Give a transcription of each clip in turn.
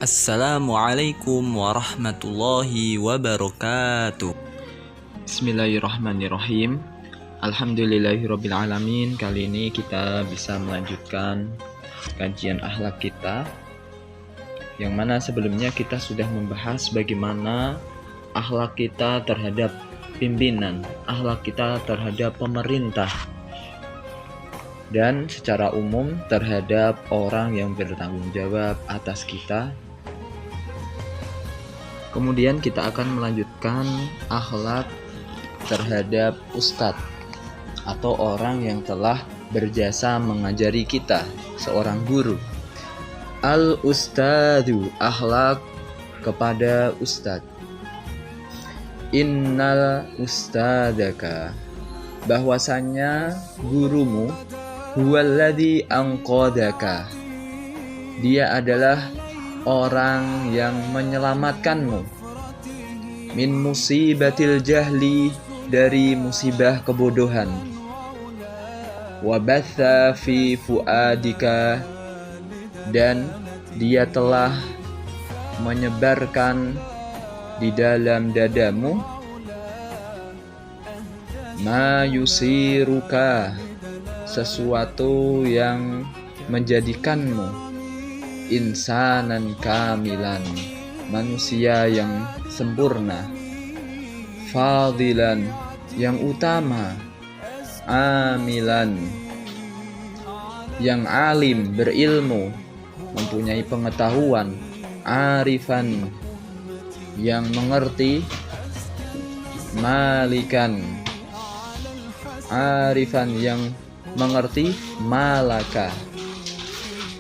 Assalamualaikum warahmatullahi wabarakatuh. Bismillahirrahmanirrahim. Alhamdulillahirrabbilalamin. Kali ini kita bisa melanjutkan kajian akhlak kita, yang mana sebelumnya kita sudah membahas bagaimana akhlak kita terhadap pimpinan, akhlak kita terhadap pemerintah, dan secara umum terhadap orang yang bertanggung jawab atas kita. Kemudian kita akan melanjutkan akhlak terhadap ustadz atau orang yang telah berjasa mengajari kita, seorang guru. Al-ustadzu, akhlak kepada ustadz. Innal ustadzaka, bahwasanya gurumu, huwallazi anqadaka, dia adalah orang yang menyelamatkanmu, min musibatil jahli, dari musibah kebodohan, wabatha fi fuadika, dan dia telah menyebarkan di dalam dadamu, ma yusiruka, sesuatu yang menjadikanmu insanan kamilan, manusia yang sempurna, fadilan, yang utama, amilan, yang alim, berilmu, mempunyai pengetahuan, arifan, yang mengerti, malikan, arifan, yang mengerti, malaka,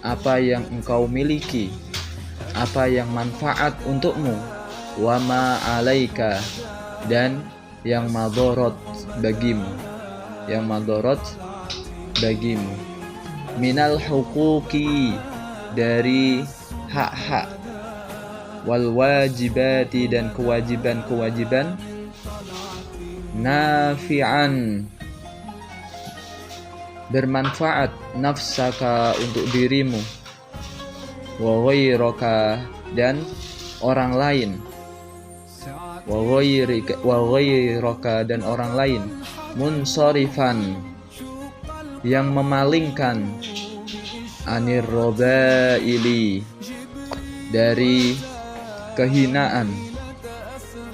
apa yang engkau miliki, apa yang manfaat untukmu, wama alaika, dan yang madorot bagimu, yang madorot bagimu, minal huquqi, dari hak-hak, wal wajibati, dan kewajiban-kewajiban, nafi'an, bermanfaat, nafsaka, untuk dirimu, wa ghairaka, dan orang lain, wa ghairaka, dan orang lain, munsharifan, yang memalingkan, anir rodaili, dari kehinaan,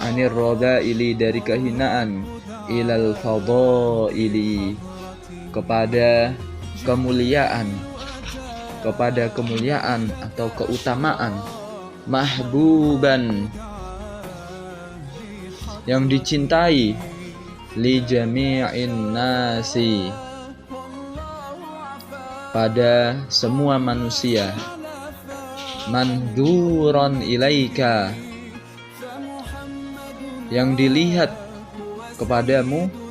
anir rodaili, dari kehinaan, ilal fadaili, kepada kemuliaan, kepada kemuliaan atau keutamaan, mahbuban, yang dicintai, li jami'in nasi, pada semua manusia, manduron ilaika, yang dilihat kepadamu,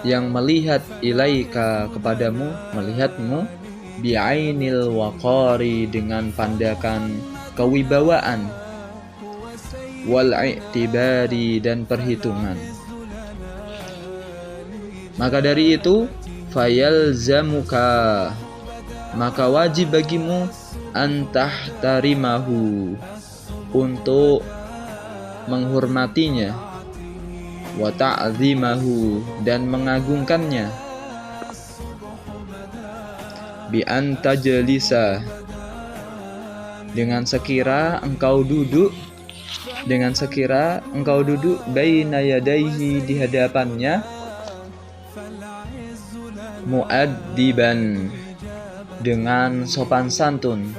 yang melihat ilaika, kepadamu, melihatmu, bi'ainil waqari, dengan pandangan kewibawaan, wal i'tibari, dan perhitungan. Maka dari itu, fayalzamuka, maka wajib bagimu, antahtarimahu, untuk menghormatinya, wa ta'zimahu, dan mengagungkannya, bi antajlisa, dengan sekira engkau duduk, baina yadaihi, di hadapannya, muaddiban, dengan sopan santun,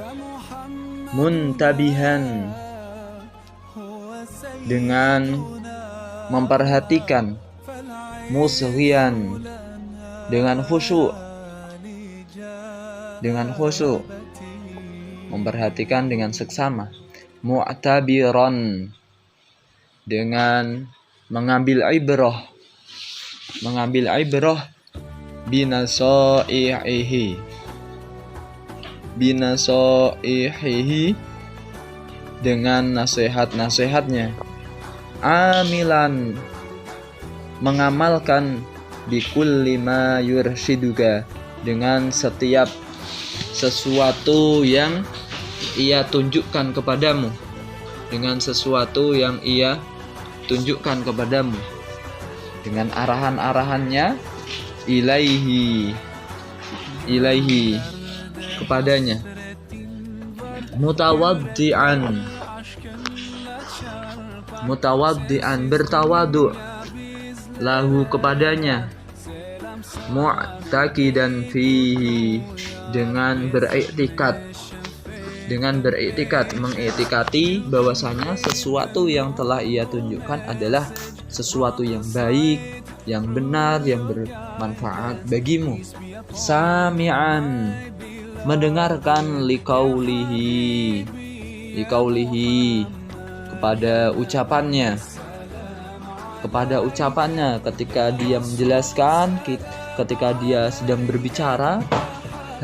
muntabihan, dengan memperhatikan, musghian, dengan khusyuk, memperhatikan dengan seksama, mu'tabiran, dengan mengambil ibrah, binasaihi, dengan nasihat-nasihatnya, amilan, mengamalkan, bikulli ma yurshiduka, dengan setiap sesuatu yang ia tunjukkan kepadamu, dengan sesuatu yang ia tunjukkan kepadamu, dengan arahan-arahannya, ilaihi kepadanya, mutawaddi'an bertawadu, lahu kepadanya, mu'taqidan fihi dengan beriktikad mengiktikati bahwasanya sesuatu yang telah ia tunjukkan adalah sesuatu yang baik, yang benar, yang bermanfaat bagimu. Sami'an mendengarkan liqaulihi kepada ucapannya ketika dia menjelaskan, ketika dia sedang berbicara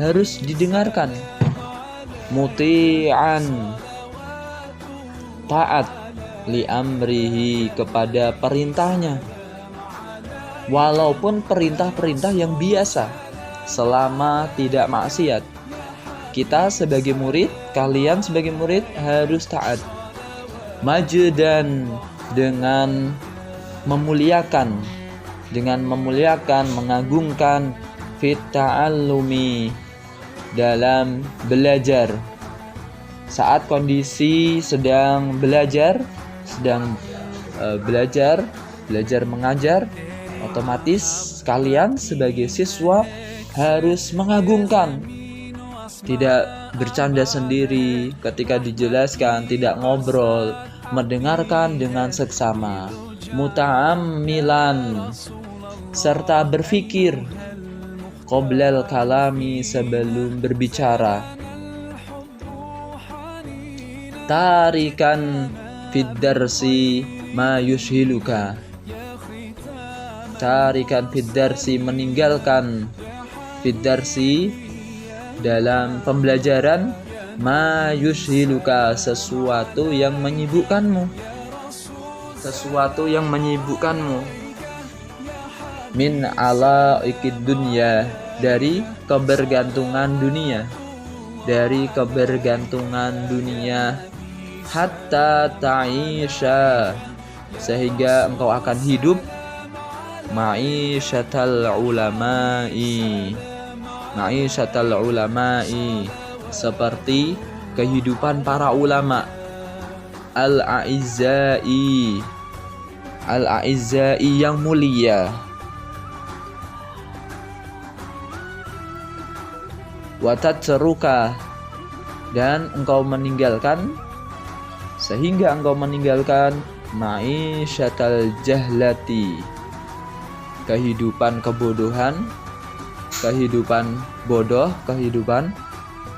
harus didengarkan. Muti'an taat li amrihi kepada perintahnya, walaupun perintah-perintah yang biasa selama tidak maksiat. Kita sebagai murid, kalian sebagai murid harus taat. Majdan dengan memuliakan, mengagungkan, fit ta'allumi dalam belajar. Saat kondisi sedang belajar mengajar, otomatis kalian sebagai siswa harus mengagungkan, tidak bercanda sendiri ketika dijelaskan, tidak ngobrol, mendengarkan dengan seksama, muta'ammilan serta berpikir, qoblal kalami sebelum berbicara, tarikan fid darsi ma yushhiluka, meninggalkan fid darsi dalam pembelajaran, ma yushhiluka sesuatu yang menyibukkanmu, min ala ikid dunya dari kebergantungan dunia, hatta ta'isha sehingga engkau akan hidup, ma'isyatal ulama'i seperti kehidupan para ulama, al-a'izzai yang mulia, watatruka dan engkau meninggalkan, sehingga engkau meninggalkan ma'isyatal jahlati kehidupan kebodohan, kehidupan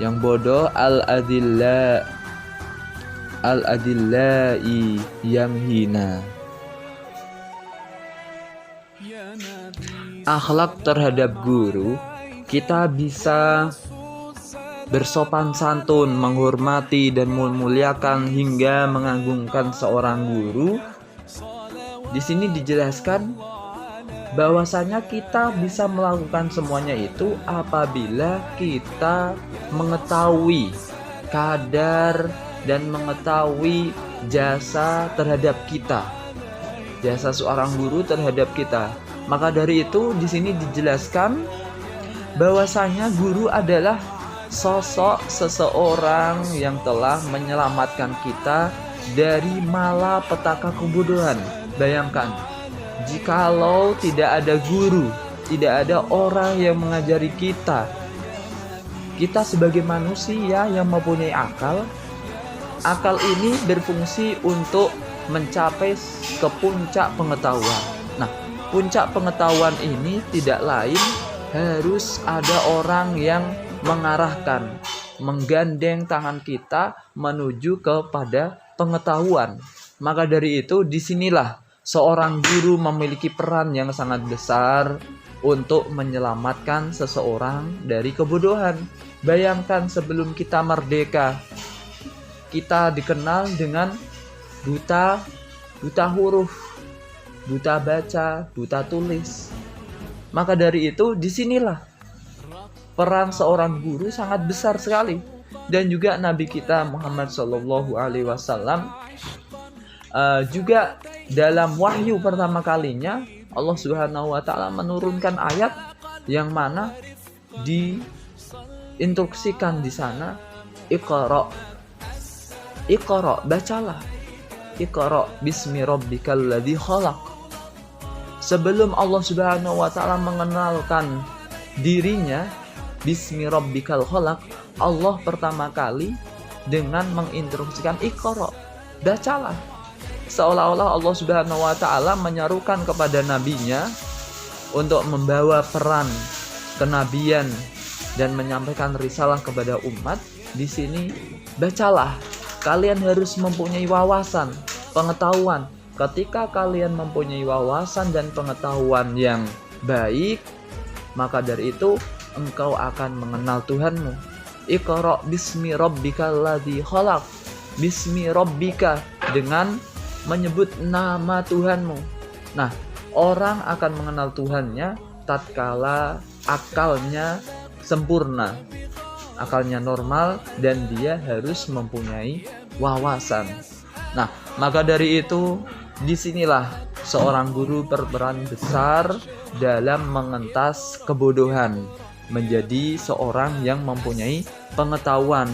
yang bodoh, al-adillai yang hina. Akhlak terhadap guru, kita bisa bersopan santun, menghormati dan memuliakan hingga mengagungkan seorang guru. Di sini dijelaskan bahwasanya kita bisa melakukan semuanya itu apabila kita mengetahui kadar dan mengetahui jasa terhadap kita, jasa seorang guru terhadap kita. Maka dari itu di sini dijelaskan bahwasanya guru adalah sosok seseorang yang telah menyelamatkan kita dari malapetaka kebodohan. Bayangkan, jikalau tidak ada guru, tidak ada orang yang mengajari kita sebagai manusia yang mempunyai akal ini berfungsi untuk mencapai ke puncak pengetahuan. Nah, puncak pengetahuan ini tidak lain harus ada orang yang mengarahkan, menggandeng tangan kita menuju kepada pengetahuan. Maka dari itu disinilah seorang guru memiliki peran yang sangat besar untuk menyelamatkan seseorang dari kebodohan. Bayangkan sebelum kita merdeka, kita dikenal dengan buta huruf, buta baca, buta tulis. Maka dari itu disinilah peran seorang guru sangat besar sekali. dan juga Nabi kita Muhammad Shallallahu Alaihi Wasallam juga dalam wahyu pertama kalinya Allah Subhanahu Wa Taala menurunkan ayat yang mana diinstruksikan di sana, Iqra, bacalah, Iqra bismi rabbikal ladzi khalaq. Sebelum Allah Subhanahu Wa Taala mengenalkan dirinya, bismi rabbikal khalaq, Allah pertama kali dengan menginstruksikan Iqra, bacalah. Seolah-olah Allah Subhanahu Wa Taala menyerukan kepada nabinya untuk membawa peran kenabian dan menyampaikan risalah kepada umat. Di sini bacalah, kalian harus mempunyai wawasan, pengetahuan. Ketika kalian mempunyai wawasan dan pengetahuan yang baik, maka dari itu engkau akan mengenal Tuhanmu. Iqra bismi rabbikal ladzi khalaq. Bismi rabbika, dengan menyebut nama Tuhanmu. Nah, orang akan mengenal Tuhannya tatkala akalnya sempurna, akalnya normal, dan dia harus mempunyai wawasan. Nah, maka dari itu disinilah seorang guru berperan besar dalam mengentas kebodohan menjadi seorang yang mempunyai pengetahuan.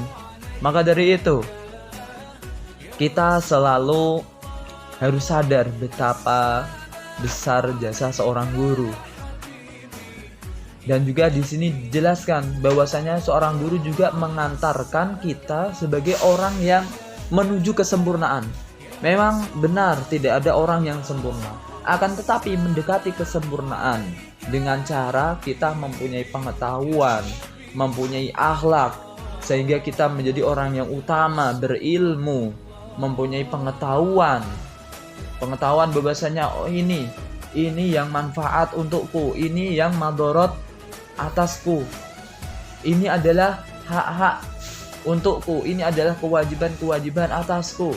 Maka dari itu kita selalu harus sadar betapa besar jasa seorang guru. Dan juga di sini dijelaskan bahwasanya seorang guru juga mengantarkan kita sebagai orang yang menuju kesempurnaan. Memang benar tidak ada orang yang sempurna, akan tetapi mendekati kesempurnaan dengan cara kita mempunyai pengetahuan, mempunyai akhlak, sehingga kita menjadi orang yang utama, berilmu, mempunyai pengetahuan bahwasanya ini yang manfaat untukku, ini yang madorot atasku, ini adalah hak-hak untukku, ini adalah kewajiban atasku.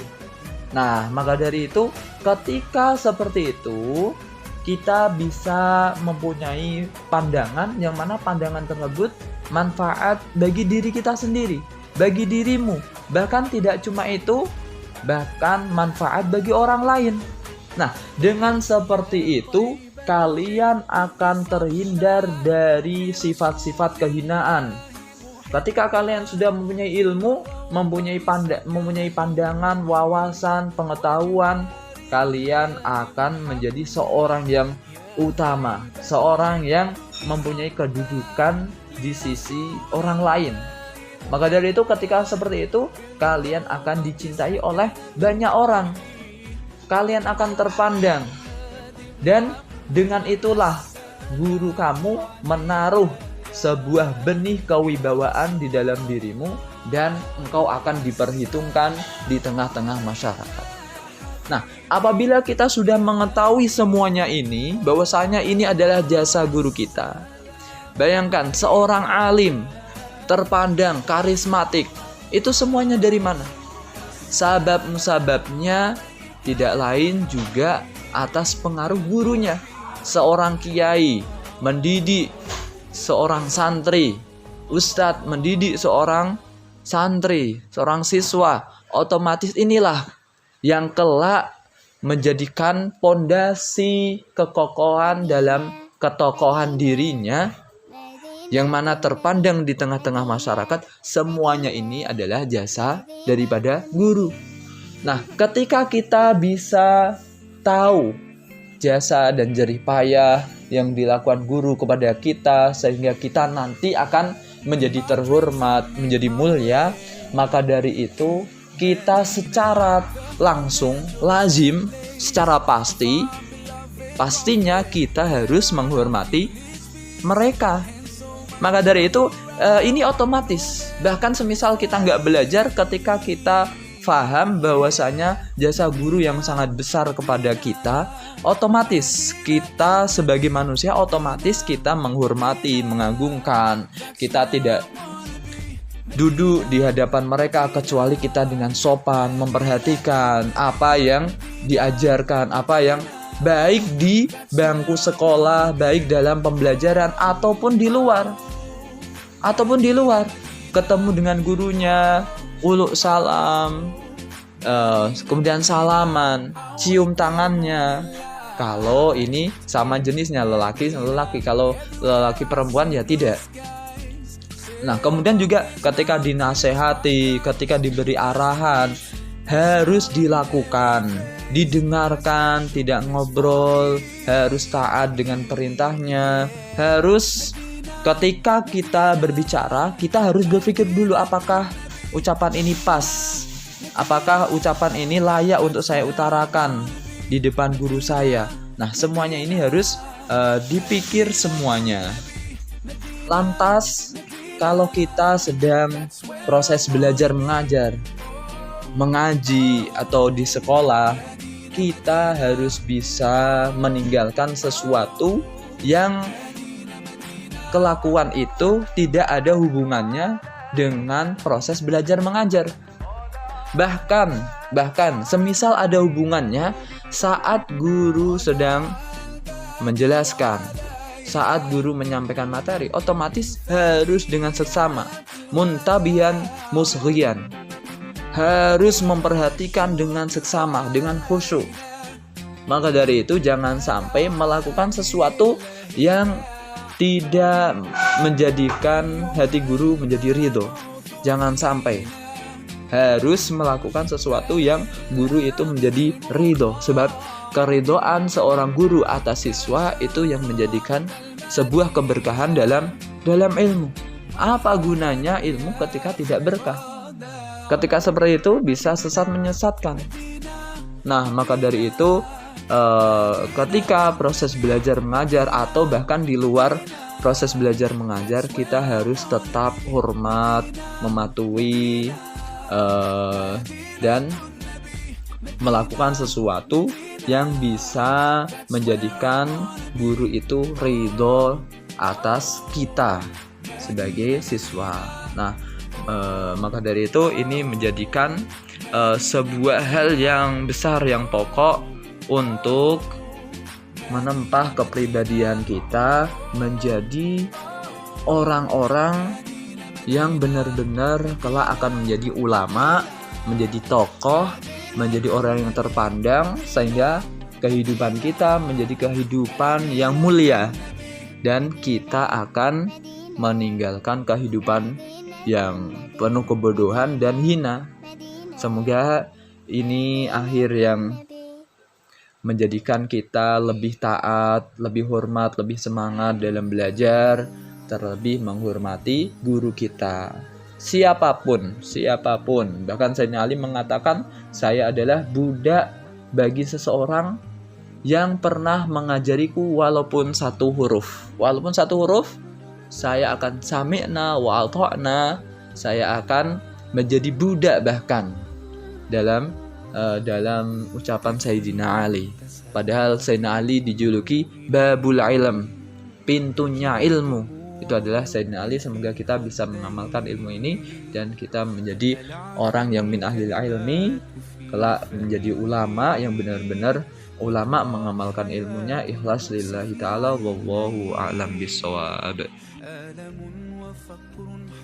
Nah, maka dari itu ketika seperti itu kita bisa mempunyai pandangan yang mana pandangan tersebut manfaat bagi diri kita sendiri, bagi dirimu, bahkan tidak cuma itu, bahkan manfaat bagi orang lain. Nah, dengan seperti itu kalian akan terhindar dari sifat-sifat kehinaan. Ketika kalian sudah mempunyai ilmu, mempunyai pandangan, wawasan, pengetahuan, kalian akan menjadi seorang yang utama, seorang yang mempunyai kedudukan di sisi orang lain. Maka dari itu ketika seperti itu kalian akan dicintai oleh banyak orang, kalian akan terpandang, dan dengan itulah guru kamu menaruh sebuah benih kewibawaan di dalam dirimu, dan engkau akan diperhitungkan di tengah-tengah masyarakat. Nah, apabila kita sudah mengetahui semuanya ini, bahwasanya ini adalah jasa guru kita, bayangkan seorang alim terpandang, karismatik, itu semuanya dari mana? Sababnya tidak lain juga atas pengaruh gurunya. Seorang kiai mendidik seorang santri, ustadz mendidik seorang santri, seorang siswa, otomatis inilah yang kelak menjadikan pondasi kekokohan dalam ketokohan dirinya, yang mana terpandang di tengah-tengah masyarakat. Semuanya ini adalah jasa daripada guru. Nah, ketika kita bisa tahu jasa dan jerih payah yang dilakukan guru kepada kita, sehingga kita nanti akan menjadi terhormat, menjadi mulia, maka dari itu kita secara langsung, lazim, secara pastinya kita harus menghormati mereka. Maka dari itu ini otomatis. Bahkan semisal kita nggak belajar, ketika kita faham bahwasanya jasa guru yang sangat besar kepada kita, otomatis kita sebagai manusia otomatis kita menghormati, mengagungkan. Kita tidak duduk di hadapan mereka kecuali kita dengan sopan, memperhatikan apa yang diajarkan, apa yang baik di bangku sekolah, baik dalam pembelajaran ataupun di luar. ketemu dengan gurunya, uluk salam, kemudian salaman, cium tangannya. Kalau ini sama jenisnya, lelaki, kalau lelaki perempuan ya tidak. Nah, kemudian juga ketika dinasehati, ketika diberi arahan, harus dilakukan, didengarkan, tidak ngobrol, harus taat dengan perintahnya, harus ketika kita berbicara, kita harus berpikir dulu apakah ucapan ini pas, apakah ucapan ini layak untuk saya utarakan di depan guru saya. Nah, semuanya ini harus dipikir semuanya. Lantas, kalau kita sedang proses belajar mengajar, mengaji atau di sekolah, kita harus bisa meninggalkan sesuatu yang kelakuan itu tidak ada hubungannya dengan proses belajar mengajar. Bahkan semisal ada hubungannya saat guru sedang menjelaskan, saat guru menyampaikan materi, otomatis harus dengan seksama, muntabihan musghiyan, harus memperhatikan dengan seksama, dengan khusyuk. Maka dari itu jangan sampai melakukan sesuatu yang tidak menjadikan hati guru menjadi ridho. Jangan sampai. Harus melakukan sesuatu yang guru itu menjadi ridho. Sebab keridhoan seorang guru atas siswa itu yang menjadikan sebuah keberkahan dalam ilmu. Apa gunanya ilmu ketika tidak berkah? Ketika seperti itu bisa sesat menyesatkan. Nah, maka dari itu ketika proses belajar mengajar atau bahkan di luar proses belajar mengajar, kita harus tetap hormat, mematuhi dan melakukan sesuatu yang bisa menjadikan guru itu ridho atas kita sebagai siswa. Nah, maka dari itu ini menjadikan sebuah hal yang besar, yang pokok untuk menempah kepribadian kita menjadi orang-orang yang benar-benar kelak akan menjadi ulama, menjadi tokoh, menjadi orang yang terpandang, sehingga kehidupan kita menjadi kehidupan yang mulia dan kita akan meninggalkan kehidupan yang penuh kebodohan dan hina. Semoga ini akhir yang menjadikan kita lebih taat, lebih hormat, lebih semangat dalam belajar, terlebih menghormati guru kita. Siapapun. Bahkan Sayyidina Ali mengatakan, saya adalah budak bagi seseorang yang pernah mengajariku walaupun satu huruf. Walaupun satu huruf, saya akan sami'na wa ata'na, saya akan menjadi budak bahkan dalam ucapan Sayyidina Ali. Padahal Sayyidina Ali dijuluki Babul Ilm, pintunya ilmu. Itu adalah Sayyidina Ali. Semoga kita bisa mengamalkan ilmu ini dan kita menjadi orang yang min ahlil ilmi, kelak menjadi ulama yang benar-benar ulama, mengamalkan ilmunya ikhlas lillahi ta'ala. Wallahu a'lam bishawab.